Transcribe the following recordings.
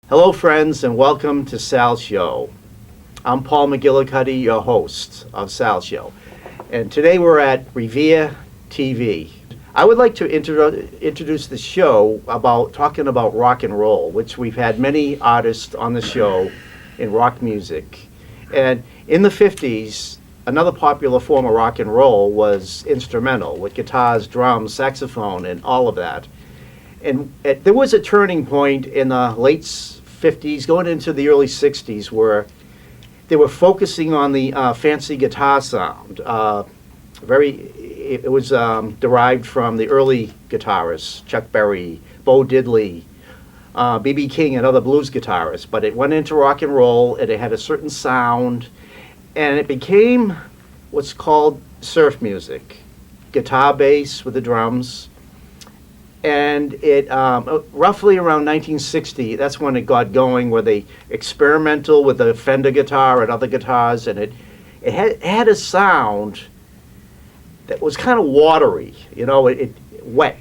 Hello, friends, and welcome to Sal's Show. I'm Paul McGillicuddy, your host of Sal's Show. And today we're at Revere TV. I would like to introduce the show talking about rock and roll, which we've had many artists on the show in rock music. And in the 50s, another popular form of rock and roll was instrumental, with guitars, drums, saxophone, and all of that. And there was a turning point in the late 50s, going into the early 60s, where they were focusing on the fancy guitar sound. It was derived from the early guitarists, Chuck Berry, Bo Diddley, B.B. King, and other blues guitarists. But it went into rock and roll, and it had a certain sound, and it became what's called surf music, guitar bass with the drums. And it roughly around 1960, that's when it got going, where they experimental with the Fender guitar and other guitars, and it had a sound that was kind of watery, it wet,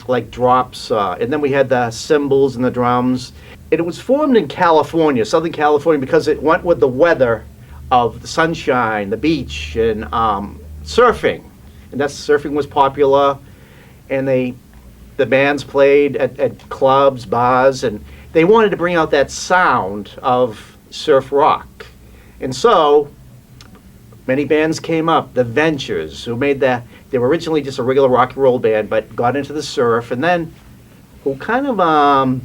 like drops. And then we had the cymbals and the drums. And it was formed in California, Southern California, because it went with the weather of the sunshine, the beach, and surfing. And surfing was popular, and the bands played at clubs, bars, and they wanted to bring out that sound of surf rock. And so many bands came up. The Ventures, who they were originally just a regular rock and roll band, but got into the surf. And then who kind of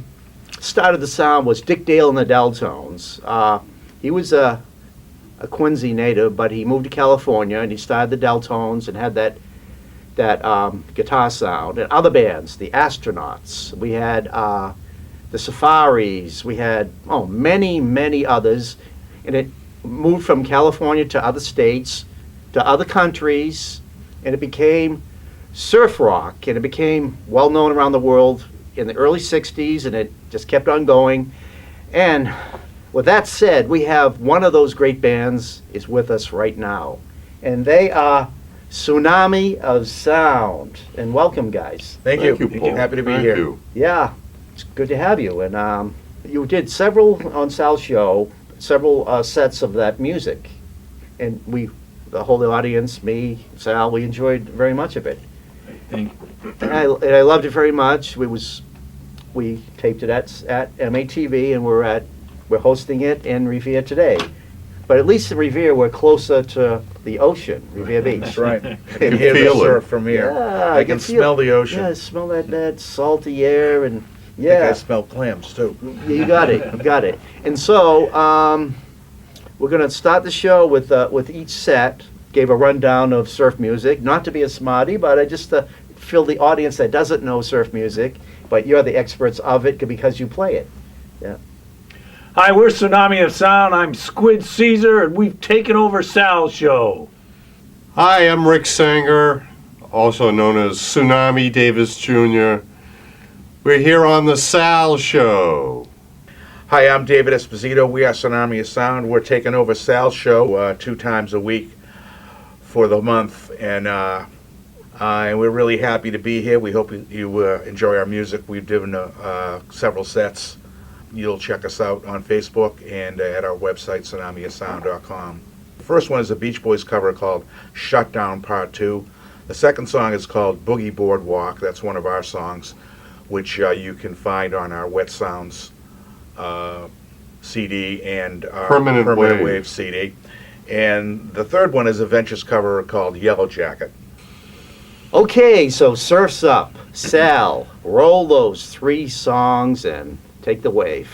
started the sound was Dick Dale and the Deltones. He was a Quincy native, but he moved to California, and he started the Deltones and had that guitar sound. And other bands, the Astronauts, we had the Safaris, we had many others, and it moved from California to other states, to other countries, and it became surf rock, and it became well known around the world in the early 60s, and it just kept on going. And with that said, we have one of those great bands is with us right now, and they are Tsunami of Sound. And welcome, guys. Thank you. Paul. Happy to be here. You. Yeah, it's good to have you. And you did several on Sal's show, several sets of that music, and the whole audience, me, Sal, we enjoyed very much of it. Thank you. And I loved it very much. We taped it at MATV, and we're hosting it in Revere today. But at least in Revere, we're closer to the ocean, Revere Beach. That's right. I can hear the surf from here. Yeah, I can smell the ocean. Yeah, smell that salty air, and I think I smell clams too. You got it. And so we're going to start the show with each set. Gave a rundown of surf music, not to be a smarty, but I just fill the audience that doesn't know surf music, but you're the experts of it because you play it. Yeah. Hi, we're Tsunami of Sound. I'm Squid Caesar, and we've taken over Sal's show. Hi, I'm Rick Sanger, also known as Tsunami Davis Jr. We're here on the Sal Show. Hi, I'm David Esposito. We are Tsunami of Sound. We're taking over Sal's show 2 times a week for the month, and we're really happy to be here. We hope you enjoy our music. We've given several sets. You'll check us out on Facebook and at our website, tsunamiofsound.com. The first one is a Beach Boys cover called Shutdown Part 2. The second song is called Boogie Board Walk. That's one of our songs, which you can find on our Wet Sounds CD and our Permanent Wave CD. And the third one is a Ventures cover called Yellow Jacket. Okay, so Surf's Up. Sal, roll those 3 songs and take the wave.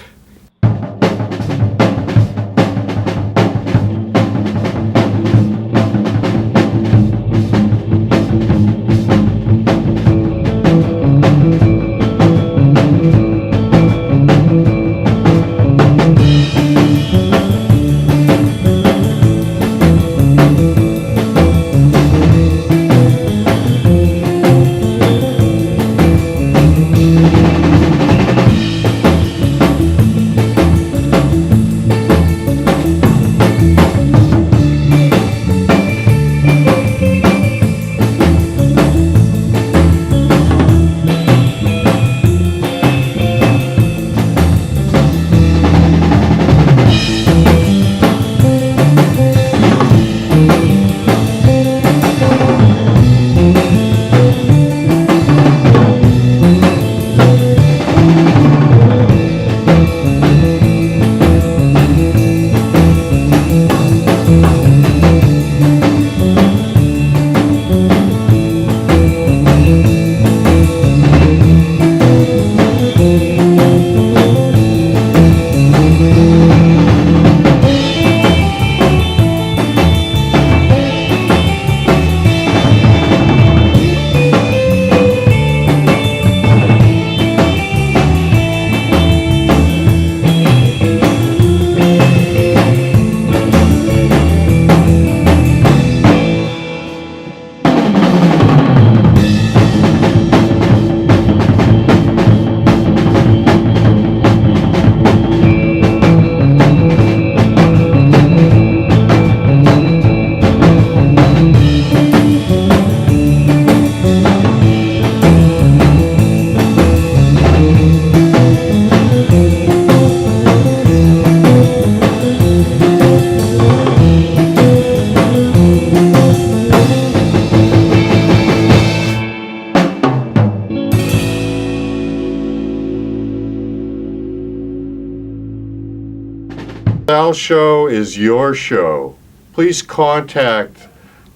Sal Show is your show. Please contact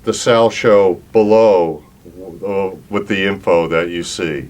the Sal Show below with the info that you see.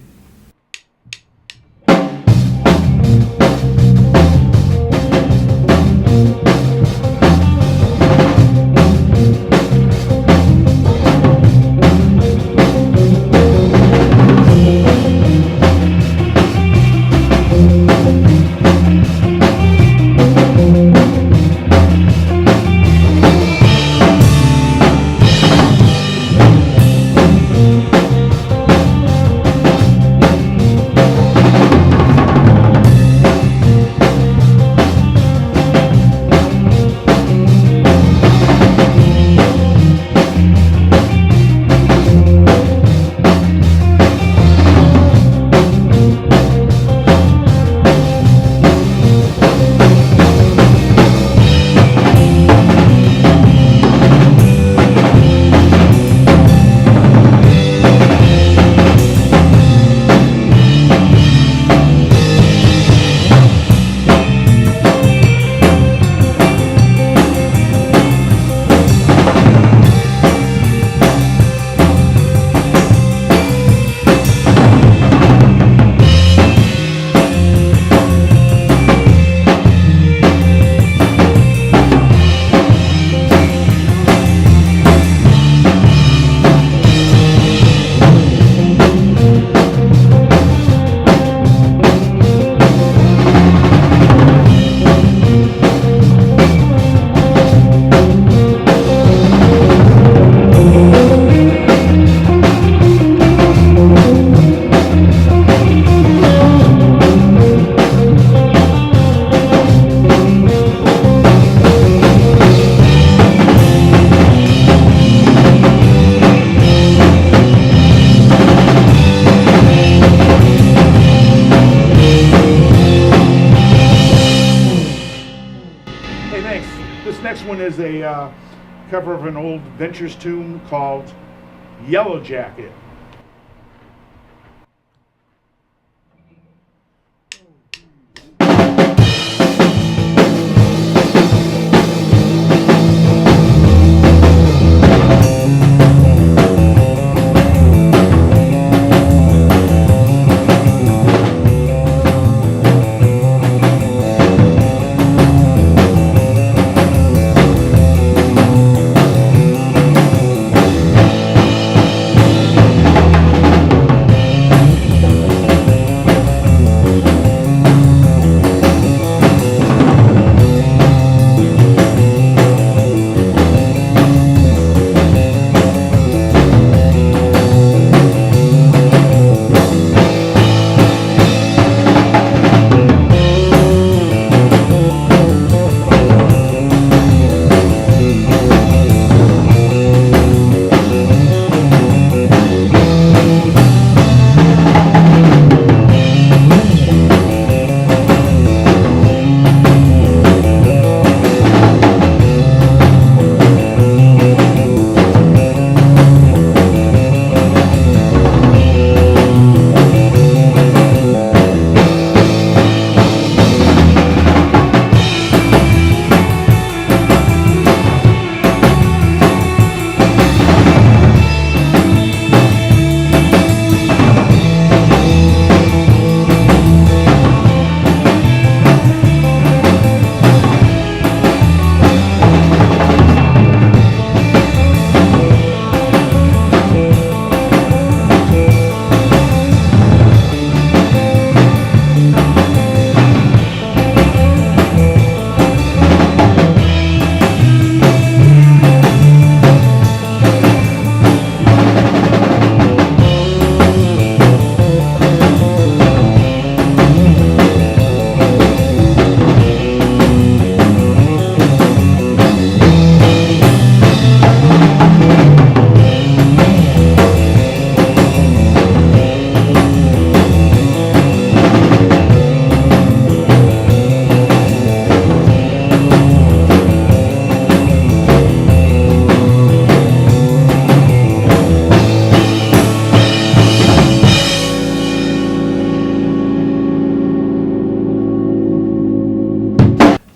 Is a cover of an old Ventures tune called Yellow Jacket.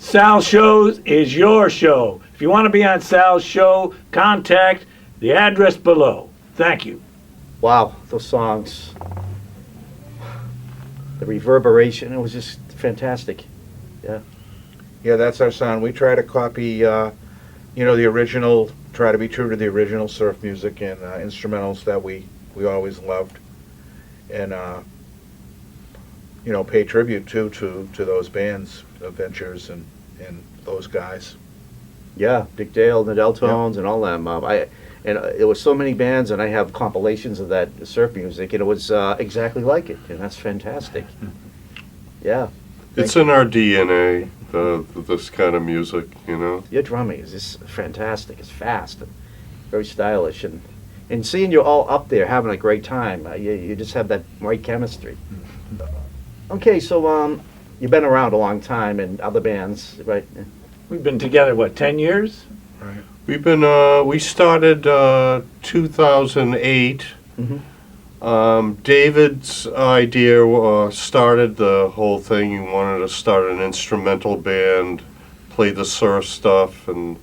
Sal's show is your show. If you want to be on Sal's show, contact the address below. Thank you. Wow, those songs. The reverberation, it was just fantastic. Yeah. Yeah, that's our sound. We try to copy, the original, try to be true to the original surf music and instrumentals that we always loved. And, pay tribute to those bands, Adventures and those guys. Yeah, Dick Dale, the Deltones, and all them. There was so many bands, and I have compilations of that surf music, and it was exactly like it, and that's fantastic. Yeah. It's in our DNA, this kind of music, Your drumming is just fantastic. It's fast and very stylish, and seeing you all up there having a great time, you just have that right chemistry. Okay, so you've been around a long time in other bands, right? We've been together, 10 years? Right. We started 2008. Mm-hmm. David's idea started the whole thing. He wanted to start an instrumental band, play the surf stuff, and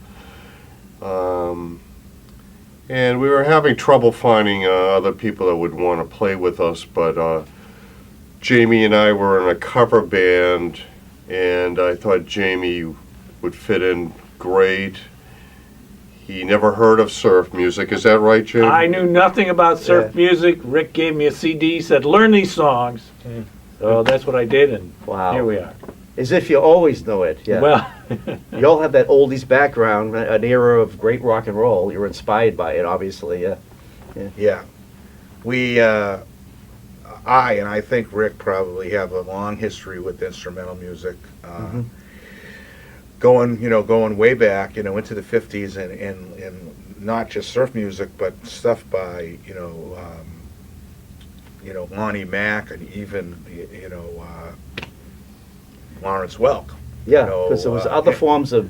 we were having trouble finding other people that would want to play with us, but Jamie and I were in a cover band, and I thought Jamie would fit in great. He never heard of surf music. Is that right, Jamie? I knew nothing about surf music. Rick gave me a CD, said, learn these songs. So that's what I did, and Wow. here we are. As if you always know it, yeah. Well, You all have that oldies background, an era of great rock and roll. You're inspired by it, obviously, yeah. Yeah. We, I think Rick probably have a long history with instrumental music. Going way back, into the 50s and not just surf music, but stuff by, Lonnie Mack and even, Lawrence Welk. Yeah, because there was other forms of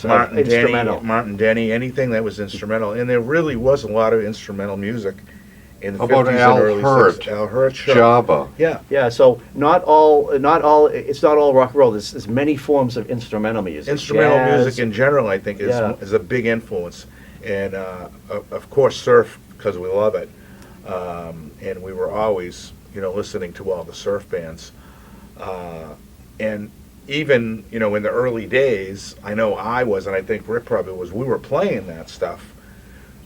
instrumental. Martin Denny, anything that was instrumental. And there really was a lot of instrumental music in the How 50s about Al and early Hirt? 60s. Al Hirt show. Jabba. Yeah. Yeah, so it's not all rock and roll. There's many forms of instrumental music. Instrumental Jazz. music in general, I think, is a big influence. And, of course, surf, because we love it. And we were always, listening to all the surf bands. And even, in the early days, I know I was, and I think Rick probably was, we were playing that stuff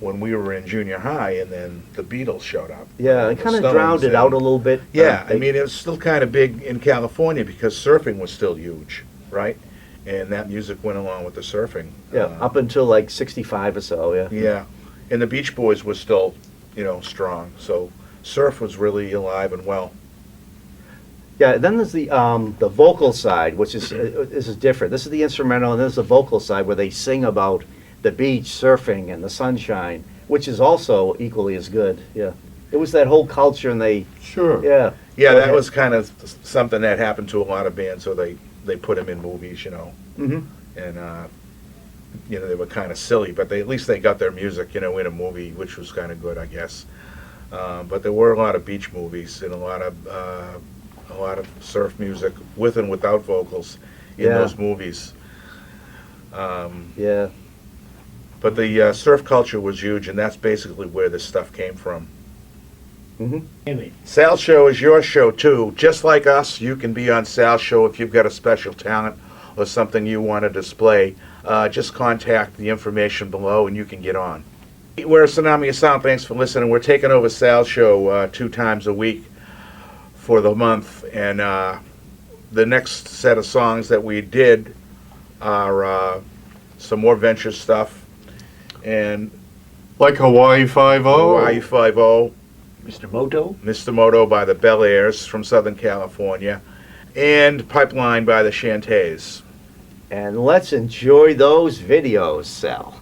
when we were in junior high, and then the Beatles showed up. Yeah, it The kind of Stones drowned it and- out a little bit. Yeah, I mean, it was still kind of big in California because surfing was still huge, right? And that music went along with the surfing. Yeah, up until like 65 or so, yeah. Yeah, and the Beach Boys was still, strong. So surf was really alive and well. Yeah, then there's the vocal side, which is this is different. This is the instrumental, and there's the vocal side where they sing about the beach, surfing, and the sunshine, which is also equally as good. Yeah, it was that whole culture, and they Sure. yeah Yeah, Go that ahead. was kind of something that happened to a lot of bands, so they put them in movies, hmm and they were kind of silly, but at least they got their music, in a movie, which was kind of good, I guess. But there were a lot of beach movies and a lot of surf music with and without vocals in Yeah. those movies. yeah. But the surf culture was huge, and that's basically where this stuff came from. hmm Sal's show is your show, too. Just like us, you can be on Sal's show if you've got a special talent or something you want to display. Just contact the information below, and you can get on. We're Tsunami of Sound. Thanks for listening. We're taking over Sal's show 2 times a week for the month, and the next set of songs that we did are some more Venture stuff, and Like Hawaii Five-0? Hawaii Five-0, Mr. Moto. Mr. Moto by the Belaires from Southern California, and Pipeline by the Shantays. And let's enjoy those videos, Sal.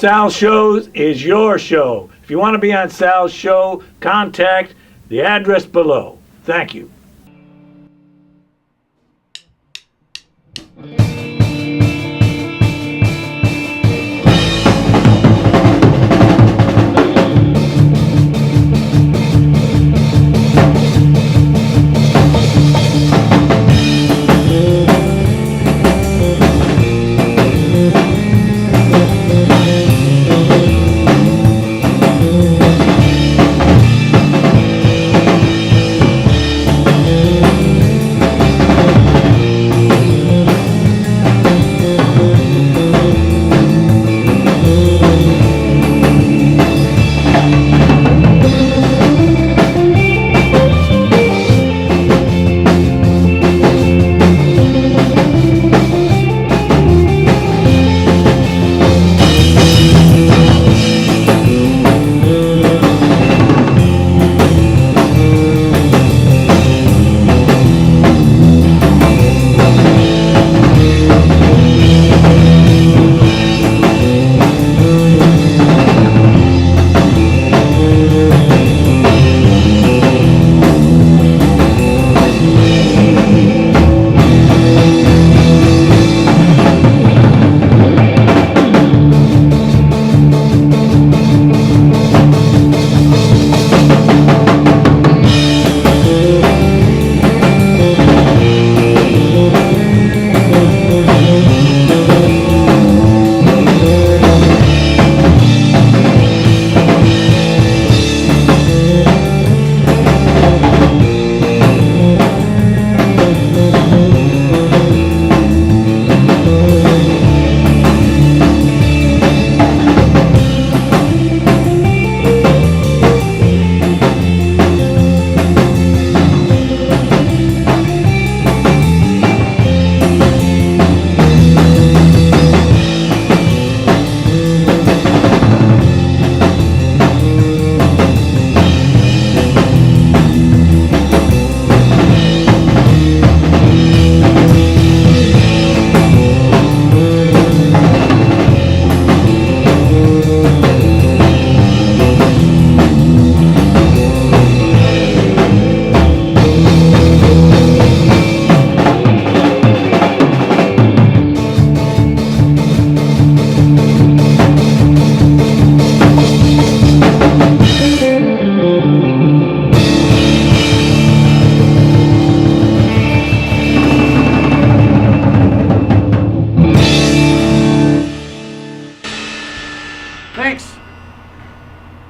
Sal's show is your show. If you want to be on Sal's show, contact the address below. Thank you.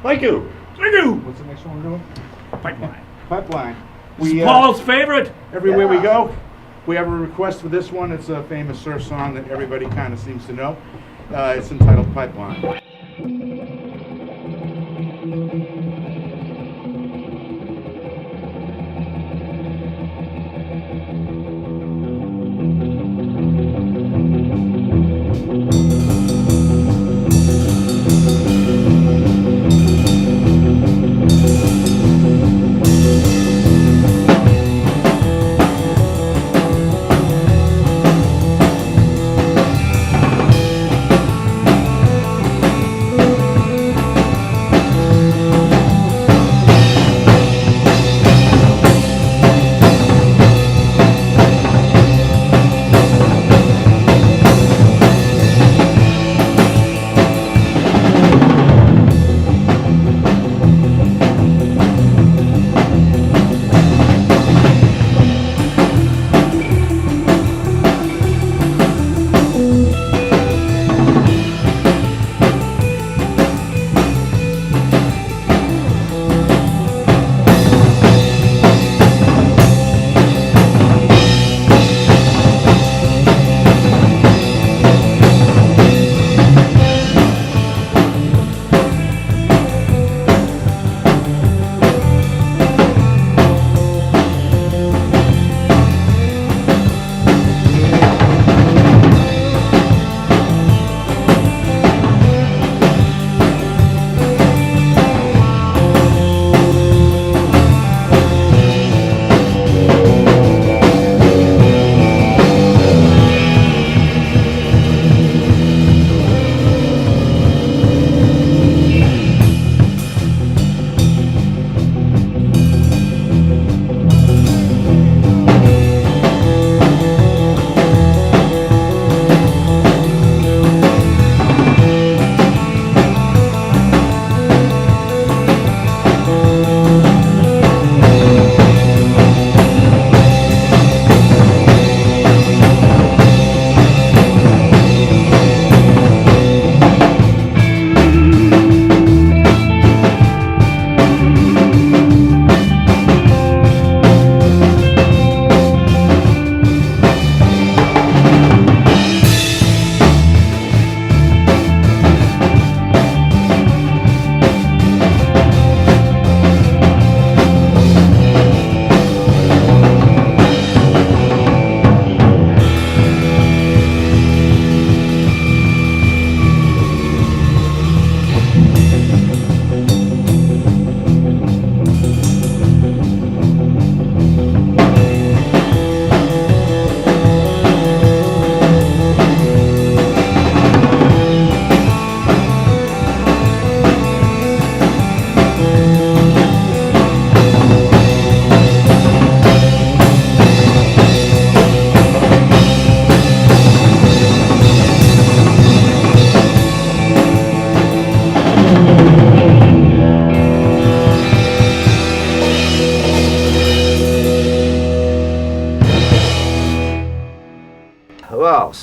Thank you. Thank you. What's the next one we're doing? Pipeline. Pipeline. This is Paul's favorite. Everywhere we go, we have a request for this one. It's a famous surf song that everybody kind of seems to know. It's entitled Pipeline.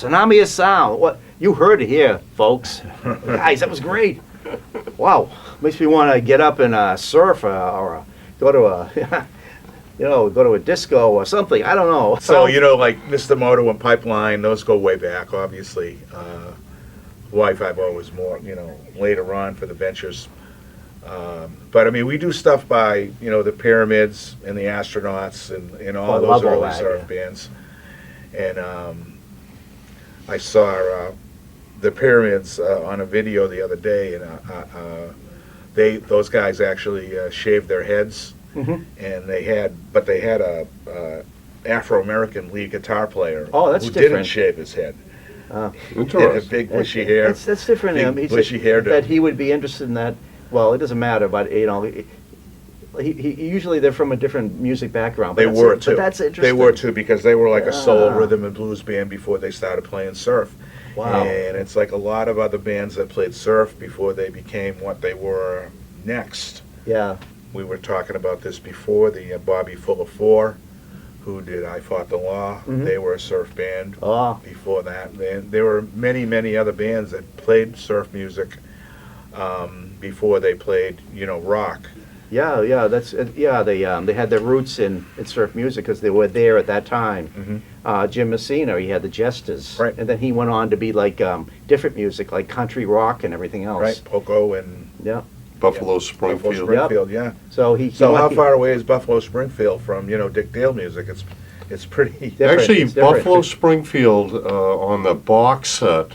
Tsunami of Sound. What you heard it here, folks. Guys, that was great. Wow, makes me want to get up and surf or go to a, go to a disco or something. I don't know. So, like Mr. Moto and Pipeline, those go way back, obviously. Y50 was more, later on for the Ventures. But I mean, we do stuff by, the Pyramids and the Astronauts and all I those love all early that, surf bands. And I saw the Pyramids on a video the other day, and those guys actually shaved their heads, and they had a Afro-American lead guitar player that's who different. didn't shave his head. He had a Interesting. big bushy hair. That's different. Big bushy hairdo. That he would be interested in that. Well, it doesn't matter, but he usually they're from a different music background. They were too. But that's interesting. They were too, because they were like a soul Ah. rhythm and blues band before they started playing surf. Wow. And it's like a lot of other bands that played surf before they became what they were next. Yeah. We were talking about this before, the Bobby Full of Four, who did I Fought the Law. They were a surf band Oh. before that. There were many, many other bands that played surf music before they played, rock. Yeah. That's They had their roots in surf music because they were there at that time. Jim Messina, he had the Jesters, Right. and then he went on to be like different music, like country rock and everything else. Right, Poco and Yeah. Buffalo Springfield. Buffalo Springfield, yeah. So he. So how he- far away is Buffalo Springfield from, Dick Dale music? It's pretty. Different. Actually, It's different. Buffalo Springfield, on the box set,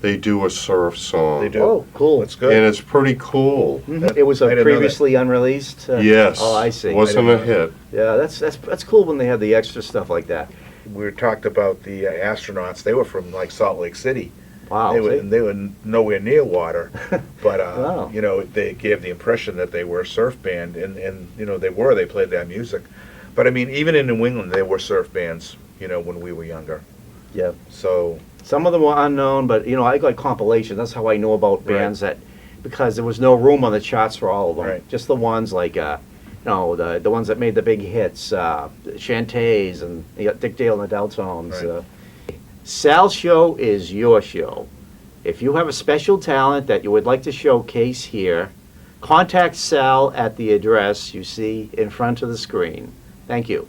they do a surf song. They do. Oh, cool. That's good. And it's pretty cool. Mhm. It was I a didn't know that. previously unreleased. Yes. Oh, I see. Wasn't I a didn't hit. Yeah, that's cool when they have the extra stuff like that. We talked about the Astronauts. They were from like Salt Lake City. Wow. see? They were nowhere near water, but Wow. they gave the impression that they were a surf band, and they played that music. But I mean, even in New England, they were surf bands, when we were younger. Yeah. So Some of them were unknown, but I got compilation. That's how I know about Right. bands because there was no room on the charts for all of them. Right. Just the ones like the ones that made the big hits, Shantays and Dick Dale and the Deltones. Right. Sal's show is your show. If you have a special talent that you would like to showcase here, contact Sal at the address you see in front of the screen. Thank you.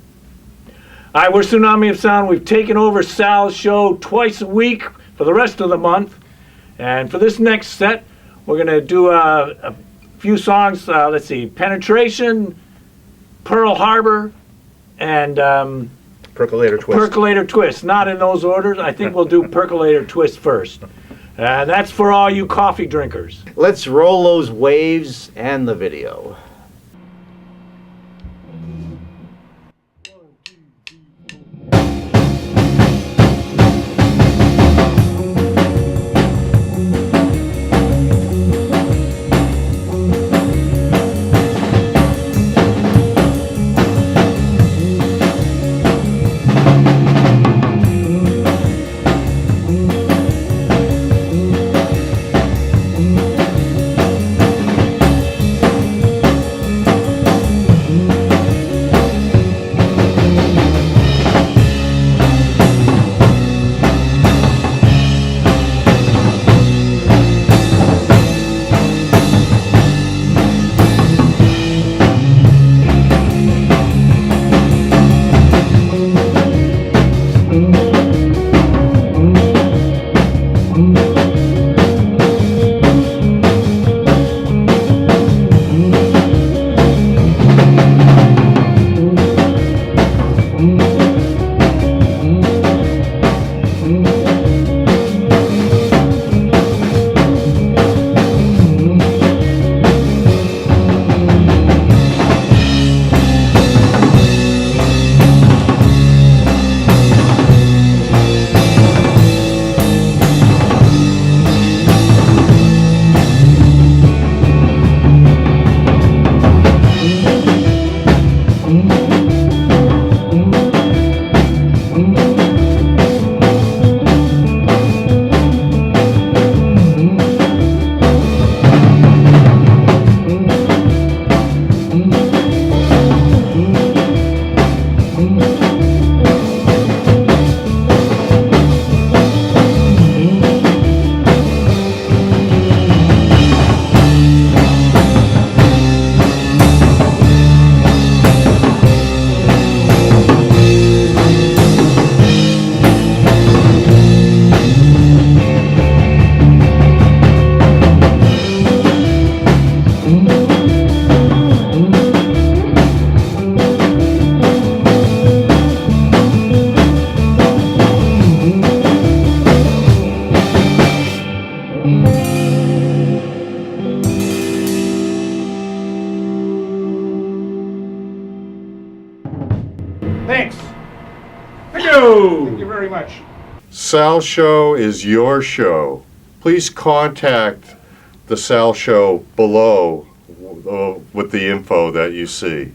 All right, we're Tsunami of Sound. We've taken over Sal's show twice a week for the rest of the month. And for this next set, we're going to do a few songs. Let's see, Penetration, Pearl Harbor, and Percolator Twist. Percolator Twist. Not in those orders. I think we'll do Percolator Twist first. That's for all you coffee drinkers. Let's roll those waves and the video. show. Thank you very much. Sal Show is your show. Please contact the Sal Show below with the info that you see.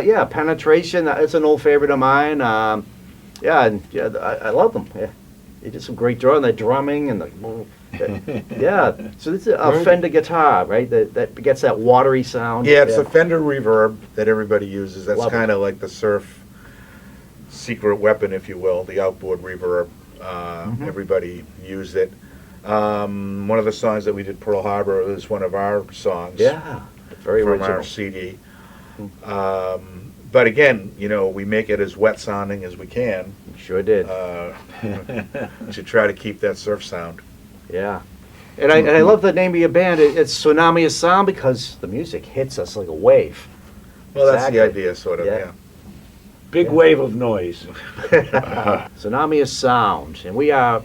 yeah, Penetration. It's an old favorite of mine. I love them. Yeah. They did some great drawing, the drumming and the yeah. So this is a Fender guitar, right? That gets that watery sound. Yeah, it's a Fender reverb that everybody uses. That's kind of like the surf secret weapon, if you will, the outboard reverb. Everybody used it. One of the songs that we did, Pearl Harbor, is one of our songs. Yeah, very from original. our CD. But again, we make it as wet sounding as we can. Sure did. To try to keep that surf sound. Yeah. And I love the name of your band. It's Tsunami of Sound because the music hits us like a wave. Well, that's the Exactly. idea, sort of, yeah. Big wave of noise. Tsunami of Sound. And we are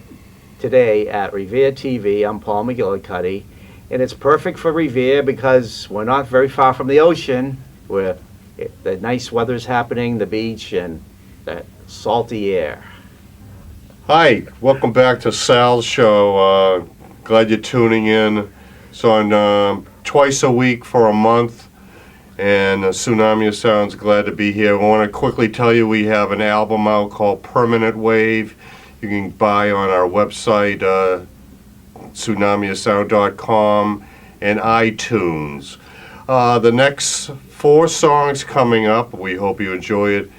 today at Revere TV. I'm Paul McGillicuddy. And it's perfect for Revere because we're not very far from the ocean. The nice weather's happening, the beach, and that salty air. Hi, welcome back to Sal's show. Glad you're tuning in. It's on twice a week for a month, and Tsunami of Sound's glad to be here. I want to quickly tell you we have an album out called Permanent Wave. You can buy on our website, tsunamiofsound.com, and iTunes. The next 4 songs coming up, we hope you enjoy it.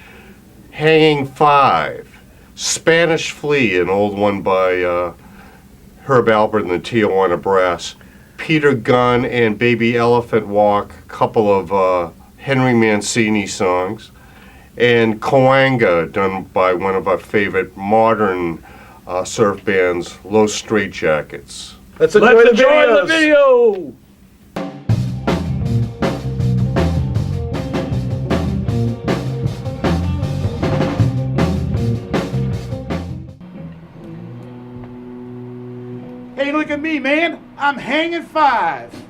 Hanging 5. Spanish Flea, an old one by Herb Albert and the Tijuana Brass. Pettergunn and Baby Elephant Walk, a couple of Henry Mancini songs. And Kawanga, done by one of our favorite modern surf bands, Los Straitjackets. Let's Let's enjoy the video. Hey, look at me, man. I'm hanging 5.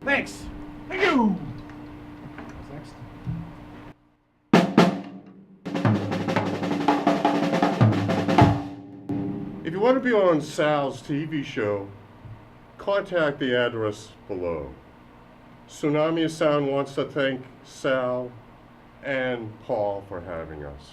Thanks. Thank you. What's next? If you want to be on Sal's TV show, contact the address below. Tsunami of Sound wants to thank Sal and Paul for having us.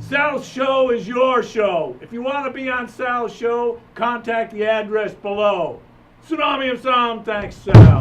Sal's show is your show. If you want to be on Sal's show, contact the address below. Tsunami of Sound, thanks, Sal.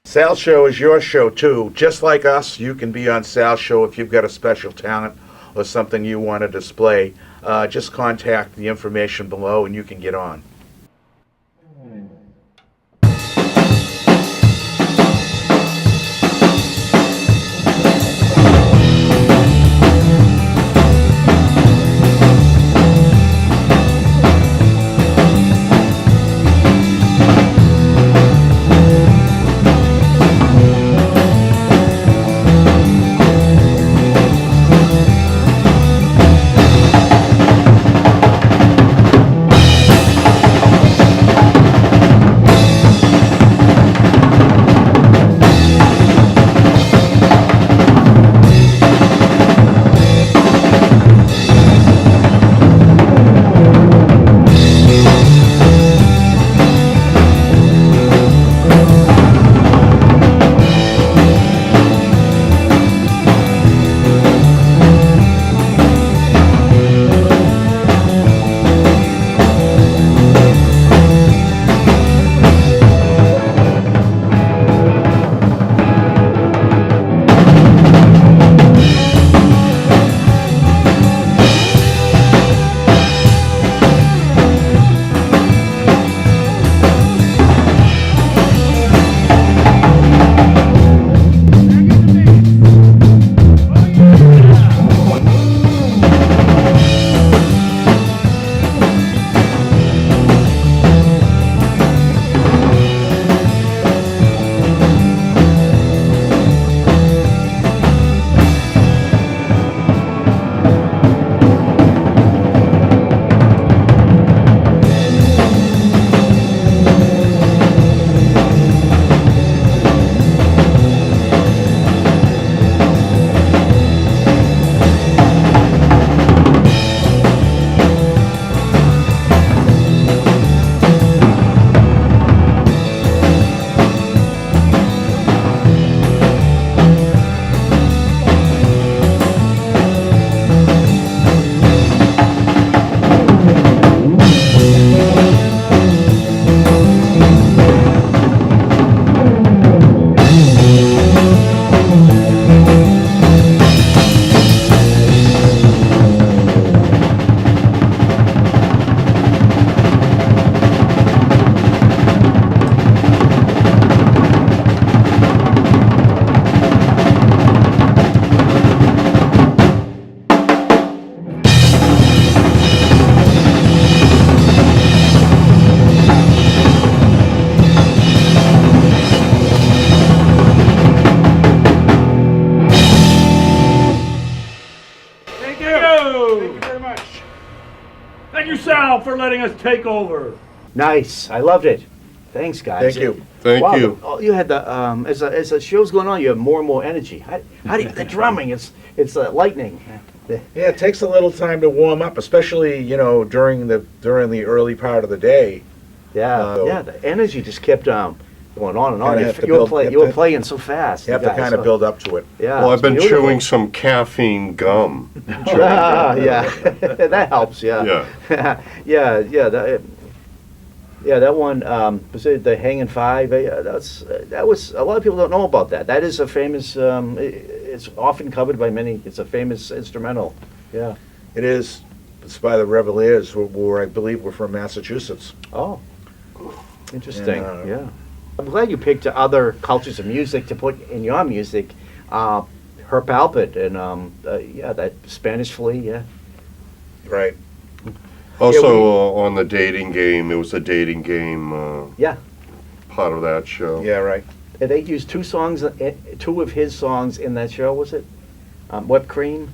Sal's show is your show too. Just like us, you can be on Sal's show if you've got a special talent or something you want to display. Just contact the information below and you can get on. you. Thank you very much. Thank you, Sal, for letting us take over. Nice. I loved it. Thanks, guys. Thank you. Thank Wow, you. you had the as the show's going on, you have more and more energy. How do you, the drumming? It's lightning. Yeah, it takes a little time to warm up, especially during the early part of the day. Yeah, yeah. The energy just kept going on and on. Kinda have to You were build- you were playing so fast. You have to guys. kind of build up to it. Yeah. Well, I've it's been beautiful. chewing some caffeine gum. Yeah, that helps. Yeah. Yeah. That one was it the Hangin' Five. That was a lot of people don't know about that. That is a famous. It's often covered by many. It's a famous instrumental. Yeah. It is. It's by the Reveliers, who I believe were from Massachusetts. Oh, interesting. Yeah. Yeah. I'm glad you picked other cultures of music to put in your music. Herb Albert and that Spanish Flea. Yeah. Right. Also, on the dating game, it was a dating game Yeah. part of that show. Yeah, right. And they used two of his songs in that show. Was it Whipped Cream?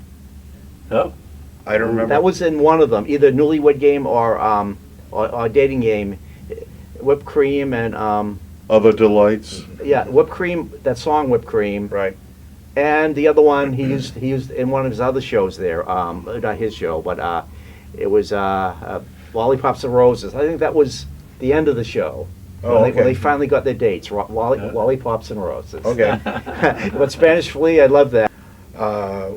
Oh, I don't remember. That was in one of them, either Newlywed Game or Dating Game. Whipped Cream and Other delights. yeah, Whipped Cream. That song Whipped Cream. Right. And the other one he used in one of his other shows there. Not his show, but it was Lollipops and Roses. I think that was the end of the show. Oh, when okay. they finally got their dates, Lollipops and Roses. Okay. But Spanish Flea, I love that.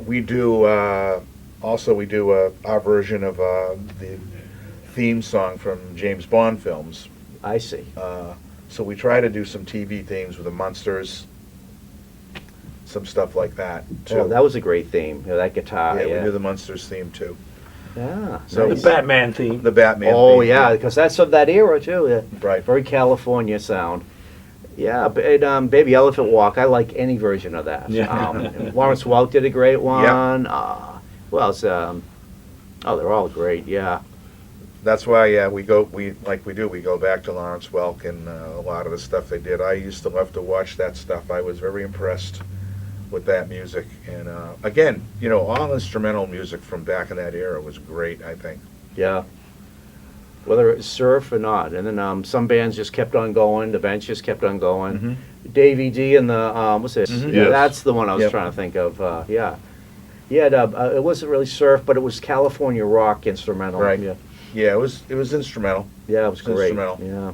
We do our version of the theme song from James Bond films. I see. So we try to do some TV themes with the Munsters, some stuff like that too. Oh, that was a great theme. That guitar. yeah, Yeah. we do the Munsters theme too. Yeah. So the nice. Batman theme. The Batman. Oh theme. yeah, because that's of that era too. Yeah. Right. Very California sound. Yeah, and Baby Elephant Walk. I like any version of that. Yeah. Lawrence Welk did a great one. Who else? Oh, they're all great. Yeah. That's why we go back to Lawrence Welk and a lot of the stuff they did. I used to love to watch that stuff. I was very impressed with that music, and again, all instrumental music from back in that era was great, I think. Yeah. Whether it's surf or not, and then some bands just kept on going. The bench just kept on going. Mm-hmm. Davey D and the what's this? Mhm. Yeah, Yes. that's the one I was Yep. trying to think of. Yeah. It wasn't really surf, but it was California rock instrumental. Right. Yeah. Yeah, it was instrumental, Yeah, it was great. Instrumental. Yeah.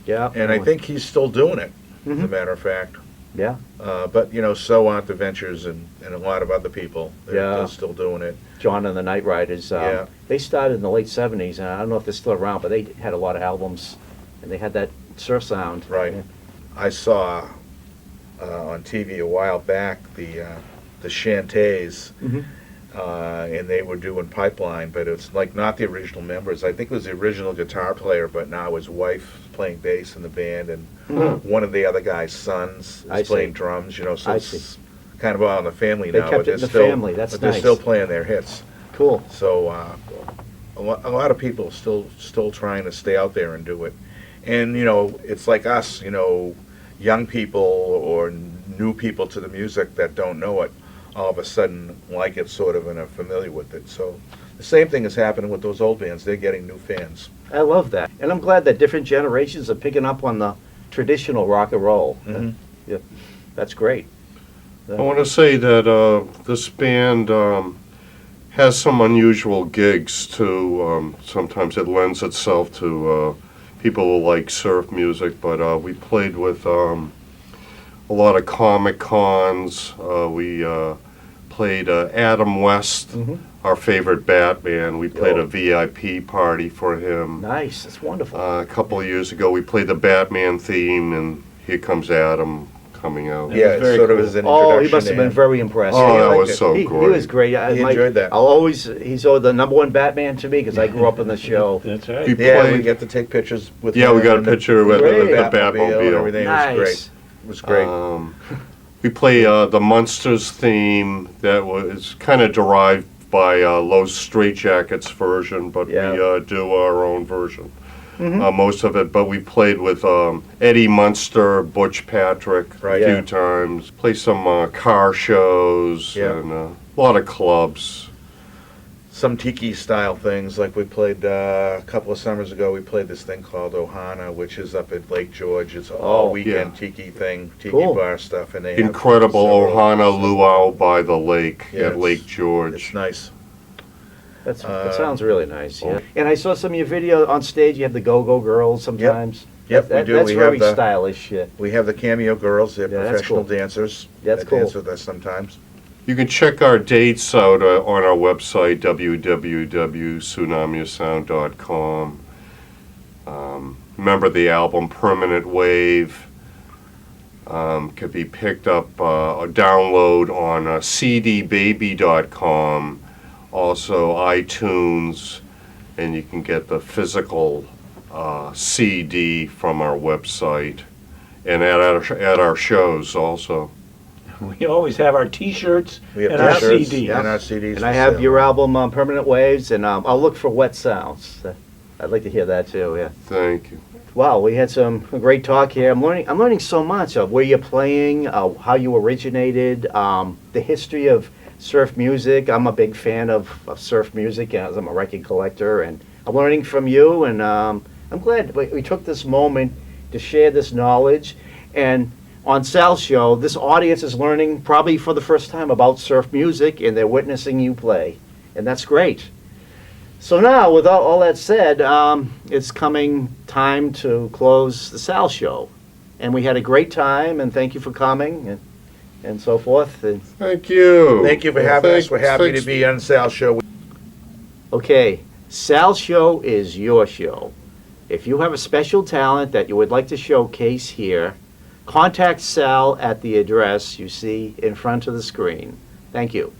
Yeah. and I think he's still doing it, as a Mhm. matter of fact. Yeah. But so aren't the Ventures and a lot of other people. They're still doing it. John and the Night Riders. Yeah. They started in the late '70s, and I don't know if they're still around, but they had a lot of albums, and they had that surf sound. Right. Yeah. I saw on TV a while back the Shantays, Mhm. and they were doing Pipeline, but it's like not the original members. I think it was the original guitar player, but now his wife is playing bass in the band, and Mhm. one of the other guy's sons I is see. playing drums. So I it's see. kind of all in the family They now. kept but it they're in the still, family. That's but they're nice. still playing their hits. Cool. So a lot of people still trying to stay out there and do it, and it's like us, young people or new people to the music that don't know it, all of a sudden like it sort of and are familiar with it. So the same thing is happening with those old bands. They're getting new fans. I love that, and I'm glad that different generations are picking up on the traditional rock and roll. Mhm. Yeah, that's great. I want to say that this band has some unusual gigs too. Sometimes it lends itself to people who like surf music, but we played with a lot of Comic Cons. We played Adam West, Mhm. our favorite Batman. We played Oh. a VIP party for him. Nice. That's wonderful. A couple of years ago, we played the Batman theme, and here comes Adam coming out. Yeah. Yeah, was it's very sort of cool. as an Oh, introduction. he must have been and- very impressed. Oh, he that liked was it. so He great. was great. He enjoyed that. He's the number one Batman to me because I grew up in the show. That's We right. Yeah, we played- get to take pictures with. Yeah, him we got a and the- picture with Great. the and Batmobile. everything. It was Nice. great. It was great. We play the Munsters theme that was kind of derived by Los Straitjackets version, but Yeah. we do our own version. Mhm. Most of it, but we played with Eddie Munster, Butch Patrick Right. a few Yeah. times. Play some car shows Yeah. and a lot of clubs. some tiki style things. Like we played a couple of summers ago, we played this thing called Ohana, which is up at Lake George. It's all Oh, weekend yeah. tiki thing, tiki Cool. bar stuff, and they have Incredible several- Ohana Luau by the lake Yeah, at Lake It's George. nice. That sounds really nice, yeah. And I saw some of your video on stage, you have the Go-Go Girls sometimes. Yep, we do. That's We very have the- stylish, yeah. We have the Cameo Girls. They're Yeah, that's professional cool. dancers. That's that cool. dance with us sometimes. You can check our dates out on our website, www.tsunamiasound.com. Remember the album Permanent Wave could be picked up or download on cdbaby.com, also iTunes, and you can get the physical CD from our website and at our shows also. We always have our T-shirts We have and our t-shirts CDs. and our CDs. And I for have sale. your album, Permanent Waves, and I'll look for Wet Sounds. I'd like to hear that too, yeah. Thank you. Wow, we had a great talk here. I'm learning so much of where you're playing, how you originated, the history of surf music. I'm a big fan of surf music as I'm a record collector, and I'm learning from you, and I'm glad we took this moment to share this knowledge. And on Sal's show, this audience is learning probably for the first time about surf music, and they're witnessing you play, and that's great. So now, with all that said, it's coming time to close the Sal show. And we had a great time, and thank you for coming, and so forth. And, Thank you. Thank you for having us. We're happy to be on Sal's show. okay, Sal's show is your show. If you have a special talent that you would like to showcase here, contact Sal at the address you see in front of the screen. Thank you.